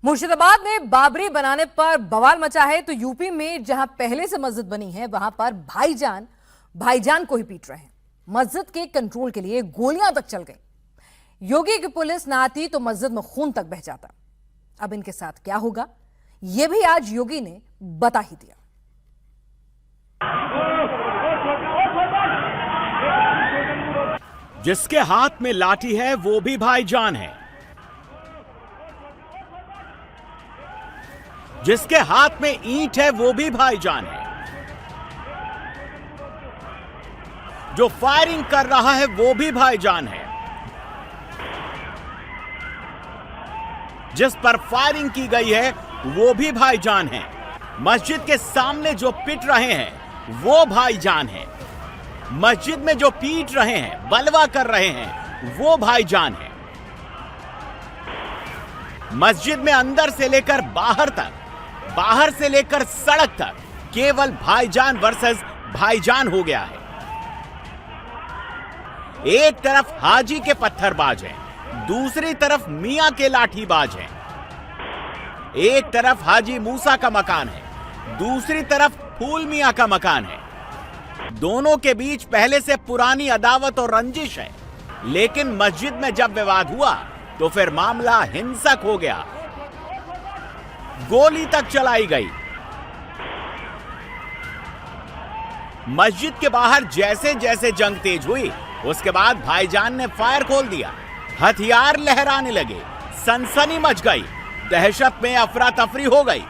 मुर्शिदाबाद में बाबरी बनाने पर बवाल मचा है तो यूपी में जहां पहले से मस्जिद बनी है वहां पर भाईजान को ही पीट रहे हैं। मस्जिद के कंट्रोल के लिए गोलियां तक चल गई। योगी की पुलिस ना आती तो मस्जिद में खून तक बह जाता। अब इनके साथ क्या होगा यह भी आज योगी ने बता ही दिया। जिसके हाथ में लाठी है वो भी भाईजान है, जिसके हाथ में ईंट है वो भी भाईजान है, जो फायरिंग कर रहा है वो भी भाईजान है, जिस पर फायरिंग की गई है वो भी भाईजान है, मस्जिद के सामने जो पिट रहे हैं वो भाईजान है, मस्जिद में जो पीट रहे हैं, बलवा कर रहे हैं वो भाईजान है। मस्जिद में अंदर से लेकर बाहर तक, बाहर से लेकर सड़क तक केवल भाईजान वर्सेस भाईजान हो गया है। एक तरफ हाजी के पत्थरबाज हैं, दूसरी तरफ मियां के लाठीबाज हैं। एक तरफ हाजी मूसा का मकान है, दूसरी तरफ फूल मियां का मकान है। दोनों के बीच पहले से पुरानी अदावत और रंजिश है, लेकिन मस्जिद में जब विवाद हुआ तो फिर मामला हिंसक हो गया। गोली तक चलाई गई। मस्जिद के बाहर जैसे जैसे जंग तेज हुई उसके बाद भाईजान ने फायर खोल दिया। हथियार लहराने लगे, सनसनी मच गई, दहशत में अफरा तफरी हो गई।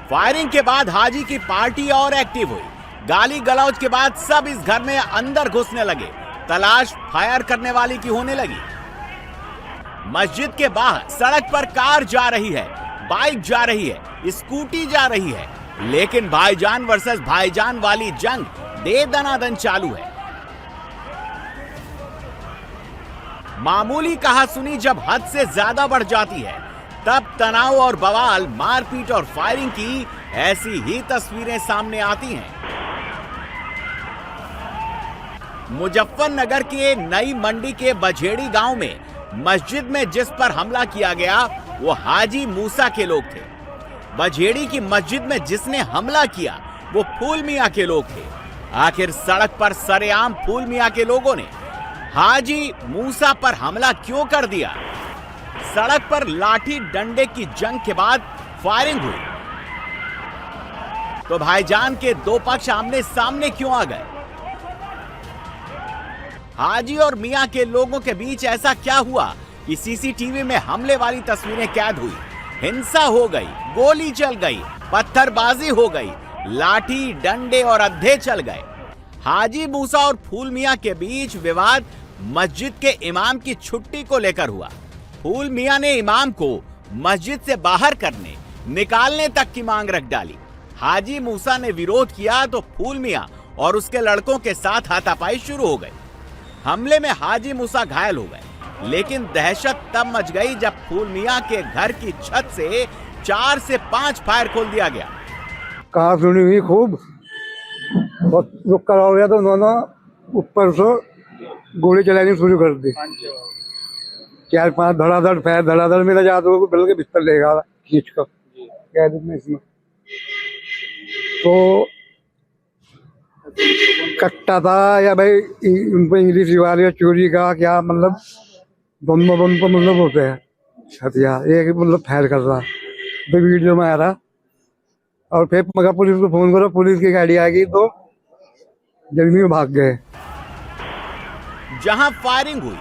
फायरिंग के बाद हाजी की पार्टी और एक्टिव हुई। गाली गलौज के बाद सब इस घर में अंदर घुसने लगे। तलाश फायर करने वाली की होने लगी। मस्जिद के बाहर सड़क पर कार जा रही है, बाइक जा रही है, स्कूटी जा रही है, लेकिन भाईजान वर्सेस भाईजान वाली जंग दे दनादन चालू है। मामूली कहासुनी जब हद से ज्यादा बढ़ जाती है तब तनाव और बवाल, मारपीट और फायरिंग की ऐसी ही तस्वीरें सामने आती हैं। मुजफ्फरनगर के नई मंडी के बझेड़ी गांव में मस्जिद में जिस पर हमला किया गया वो हाजी मूसा के लोग थे। बझेड़ी की मस्जिद में जिसने हमला किया वो फूल मियां के लोग थे। आखिर सड़क पर सरेआम फूल मियां के लोगों ने हाजी मूसा पर हमला क्यों कर दिया? सड़क पर लाठी डंडे की जंग के बाद फायरिंग हुई तो भाईजान के दो पक्ष आमने सामने क्यों आ गए? हाजी और मियां के लोगों के बीच ऐसा क्या हुआ कि सीसीटीवी में हमले वाली तस्वीरें कैद हुई? हिंसा हो गई, गोली चल गई, पत्थरबाजी हो गई, लाठी डंडे और अद्धे चल गए। हाजी मूसा और फूल मियां के बीच विवाद मस्जिद के इमाम की छुट्टी को लेकर हुआ। फूल मियां ने इमाम को मस्जिद से बाहर करने, निकालने तक की मांग रख डाली। हाजी मूसा ने विरोध किया तो फूल मियां और उसके लड़कों के साथ हाथापाई शुरू हो गई। हमले में हाजी मूसा घायल हो गए, लेकिन दहशत तब मच गई जब फूल मियां के घर की छत से 4 से 5 फायर खोल दिया गया। कहा सुनी हुई खूब रुक कर हो गया तो उन्होंने ऊपर से गोली चलानी शुरू कर दी। 4-5 धड़ाधड़ फायर, धड़ाधड़ में जा तो बिल के बिस्तर लेगा खींच कर कैद में इसमें तो कट्टा था या भाई उनको इंग्लिश रिवाज या चोरी का क्या मतलब दोनों को मतलब होते हैं हथियार। एक मतलब फायर कर रहा तो वीडियो में आ रहा और फिर मगर पुलिस को फोन करो, पुलिस की गाड़ी आ गई तो जल्दी में भाग गए। जहां फायरिंग हुई,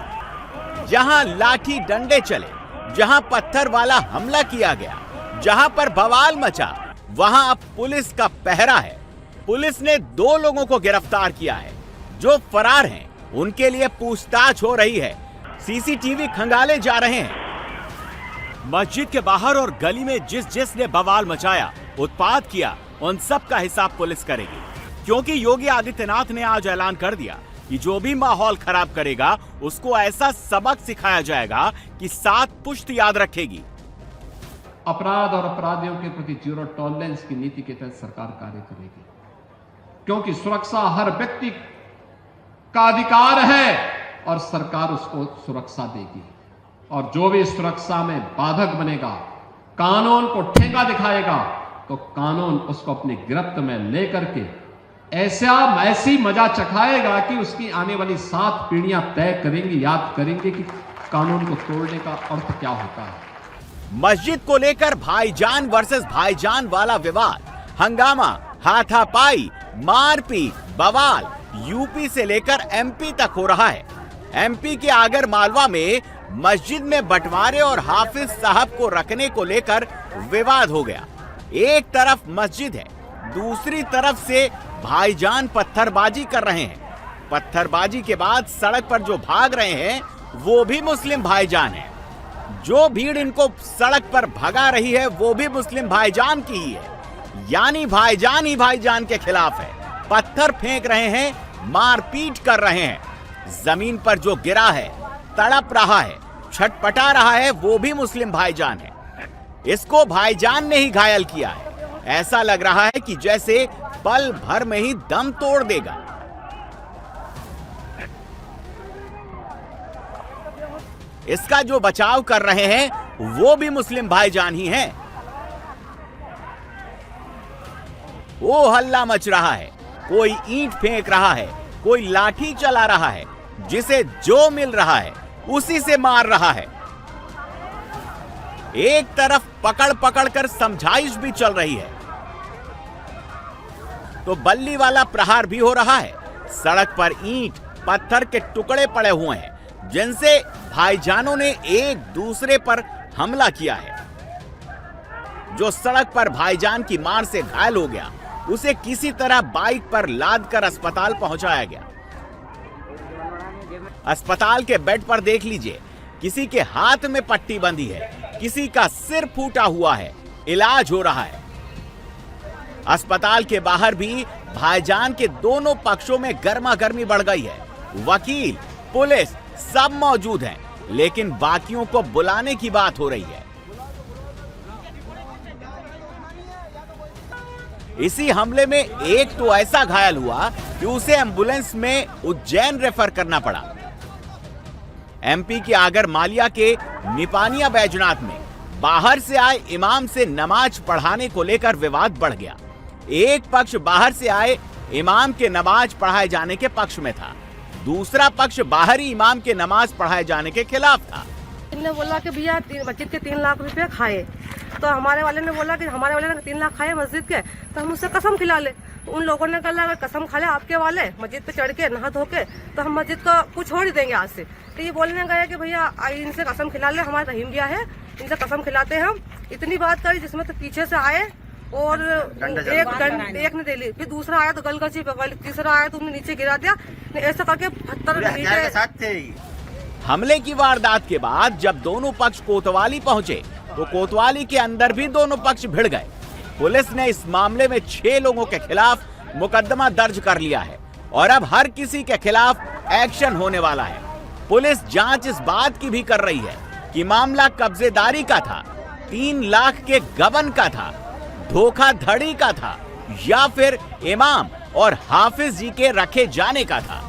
जहां लाठी डंडे चले, जहां पत्थर वाला हमला किया गया, जहां पर बवाल मचा, वहां अब पुलिस का पहरा है। पुलिस ने 2 लोगों को गिरफ्तार किया है। जो फरार हैं उनके लिए पूछताछ हो रही है। सीसीटीवी खंगाले जा रहे हैं। मस्जिद के बाहर और गली में जिसने बवाल मचाया, उत्पात किया, उन सब का हिसाब पुलिस करेगी, क्योंकि योगी आदित्यनाथ ने आज ऐलान कर दिया कि जो भी माहौल खराब करेगा उसको ऐसा सबक सिखाया जाएगा कि 7 पुश्त याद रखेगी। अपराध और अपराधियों के प्रति जीरो टॉलरेंस की नीति के तहत सरकार कार्य करेगी, क्योंकि सुरक्षा हर व्यक्ति का अधिकार है और सरकार उसको सुरक्षा देगी। और जो भी सुरक्षा में बाधक बनेगा, कानून को ठेंगा दिखाएगा, तो कानून उसको अपनी गिरफ्त में लेकर के ऐसी मजा चखाएगा कि उसकी आने वाली 7 पीढ़ियां तय करेंगी, याद करेंगे कि कानून को तोड़ने का अर्थ क्या होता है। मस्जिद को लेकर भाईजान वर्सेस भाईजान वाला विवाद, हंगामा, हाथापाई, मारपीट, बवाल यूपी से लेकर एमपी तक हो रहा है। एमपी के आगर मालवा में मस्जिद में बंटवारे और हाफिज साहब को रखने को लेकर विवाद हो गया। एक तरफ मस्जिद है, दूसरी तरफ से भाईजान पत्थरबाजी कर रहे हैं। पत्थरबाजी के बाद सड़क पर जो भाग रहे हैं वो भी मुस्लिम भाईजान हैं। जो भीड़ इनको सड़क पर भगा रही है वो भी मुस्लिम भाईजान की ही है, यानी भाईजान ही भाईजान के खिलाफ है। पत्थर फेंक रहे हैं, मारपीट कर रहे हैं। जमीन पर जो गिरा है, तड़प रहा है, छटपटा रहा है, वो भी मुस्लिम भाईजान है। इसको भाईजान ने ही घायल किया है। ऐसा लग रहा है कि जैसे पल भर में ही दम तोड़ देगा। इसका जो बचाव कर रहे हैं वो भी मुस्लिम भाईजान ही हैं। वो हल्ला मच रहा है, कोई ईंट फेंक रहा है, कोई लाठी चला रहा है, जिसे जो मिल रहा है उसी से मार रहा है। एक तरफ पकड़ पकड़ कर समझाइश भी चल रही है, तो बल्ली वाला प्रहार भी हो रहा है। सड़क पर ईंट पत्थर के टुकड़े पड़े हुए हैं, जिनसे भाईजानों ने एक दूसरे पर हमला किया है। जो सड़क पर भाईजान की मार से घायल हो गया, उसे किसी तरह बाइक पर लादकर अस्पताल पहुंचाया गया। अस्पताल के बेड पर देख लीजिए, किसी के हाथ में पट्टी बंधी है, किसी का सिर फूटा हुआ है, इलाज हो रहा है। अस्पताल के बाहर भी भाईजान के दोनों पक्षों में गर्मा गर्मी बढ़ गई है। वकील, पुलिस सब मौजूद हैं, लेकिन बाकियों को बुलाने की बात हो रही है। इसी हमले में एक तो ऐसा घायल हुआ कि उसे एम्बुलेंस में उज्जैन रेफर करना पड़ा। एमपी के आगर मालिया के निपानिया बैजनाथ में बाहर से आए इमाम से नमाज पढ़ाने को लेकर विवाद बढ़ गया। एक पक्ष बाहर से आए इमाम के नमाज पढ़ाए जाने के पक्ष में था, दूसरा पक्ष बाहरी इमाम के नमाज पढ़ाए जाने के खिलाफ था। इन्होंने बोला कि भैया मस्जिद के 3 लाख रुपए खाए, तो हमारे वाले ने बोला कि हमारे वाले ने 3 लाख खाए मस्जिद के, तो हम उससे कसम खिला ले। तो उन लोगों ने कहा अगर कसम खा ले आपके वाले मस्जिद पे चढ़ के नहा धो के, तो हम मस्जिद को कुछ छोड़ ही देंगे आज से। तो ये बोलने गए कि भैया इनसे कसम खिला ले, हमारा रहीम दिया है, इनसे कसम खिलाते हैं हम। इतनी बात करी, जिसमें तो पीछे से आए और एक ने दे ली, फिर दूसरा आया तो गलगची पकड़ ली, तीसरा आया तो उन्हें नीचे गिरा दिया। ऐसा करके 78 हमले की वारदात के बाद जब दोनों पक्ष कोतवाली पहुंचे, तो कोतवाली के अंदर भी दोनों पक्ष भिड़ गए। पुलिस ने इस मामले में 6 लोगों के खिलाफ मुकदमा दर्ज कर लिया है और अब हर किसी के खिलाफ एक्शन होने वाला है। पुलिस जांच इस बात की भी कर रही है कि मामला कब्जेदारी का था, 3 लाख के गबन का था, धोखाधड़ी का था, या फिर इमाम और हाफिज जी के रखे जाने का था।